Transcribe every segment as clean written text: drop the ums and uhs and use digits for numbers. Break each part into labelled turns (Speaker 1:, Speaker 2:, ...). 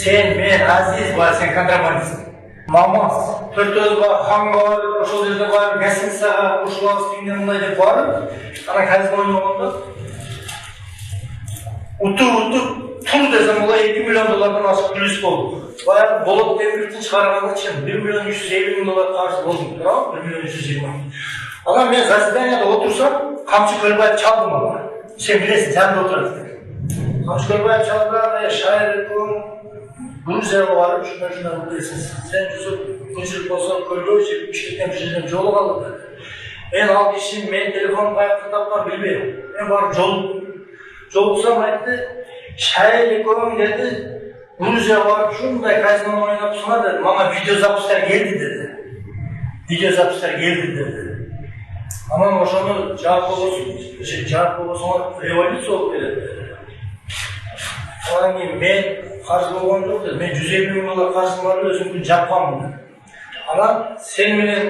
Speaker 1: Sen, men, Aziz var, sen kontrabandist. Mamaz, Төртөз var, Han var, ошол жерде бар, гостиницага ушулабыз тигинден мындай деп барып, ана казино ойногондо утуп тур десем булар $2 миллион ашып плюс болду. Баягы болот темирдин чыгарганда чын $1 миллион 150 000 каршы болдум, туурабы? $1 миллион 120 000. Анан мен заседанияда отурсам, Камчы Көлбаев чалды мага. Сен билесиң, жанымда отурат. Камчы Көлбаев чалды, шайыр Грузияга барып, шундай билесиз. Сен күнчүлүк болсо, көлгөй жеп, иштеген бир жерден жолуп алды. Мен ал киши мен телефон каяктан тапкан билбейм. Мен барып жолуксам айтты, шайыр экөөң деди, Грузияга барып, шундай казино ойнап сунат деди. Мага видеозапустар келди деди. Анан ошону жаап болсоңор революция болуп келет деди. Анан кийин мен каршы болгон жок деди. Мен $150 000 каршыларды өзүмдүн жапканмын. Анан сен менен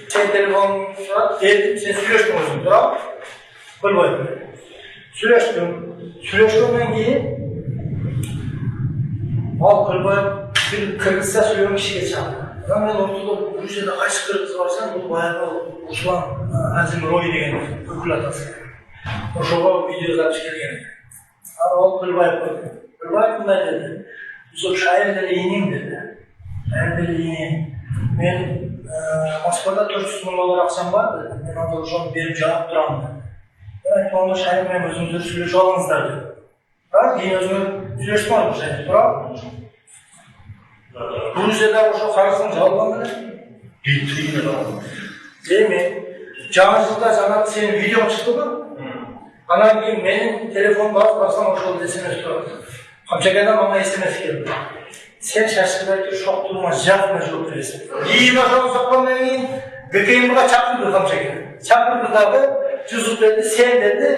Speaker 1: сен телефонуңа бердим, сен сүйлөштүң өзүң, туурабы? Көлбөйт. Сүйлөшкөндөн кийин ал Көлбөйт бир кыргызча сүйлөгөн кишиге чалды. Анан мен ортодо Грузияда кайсы кыргыз барсам, бул баягы Руслан Азимрой деген өкүл атасы. Ошого видеозапись келген. Анан ал Көлбөйт көрдү. Көлбөйт мындай деди. Ошо шайыр деле инем деди. Мен Москвада $400 000 акчам бар деди. Мен анда ошону берип жаап турам деди. Мен айттым, шайыр менен өзүңүздөр сүйлөшүп алыңыздар деди. Бирок кийин өзүңөр сүйлөшүп алыңыздар, туурабы? Грузияда ошо карыздын жабылган эле. Эми жаңы жылда жана сенин видеоң чыктыбы? Анан кийин менин телефон бассам ошол SMS турат. Камчакадан мага SMS келди. Сен шашырбай туруп шоктурума жакмай жооп бересиң. Кийин ошону соккондон кийин ГКМга чакырды Камчакага. Чакырды дагы Жусуп деди, сен деди,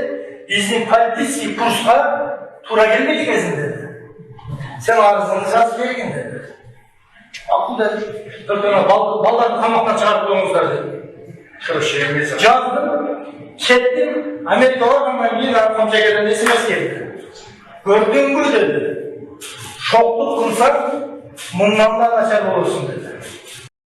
Speaker 1: биздин политический курска туура келбейт экенсиң деди. Сен арызыңды жазып бергин деди. Акыл деди, балдарды камактан чыгарып коюңуздар деди. Жаздым, кеттим, Америка баргандан кийин Камчакадан SMS келди. Көрдүңбү деди. Шоктук кылсаң, мындан да начар болосуң деди.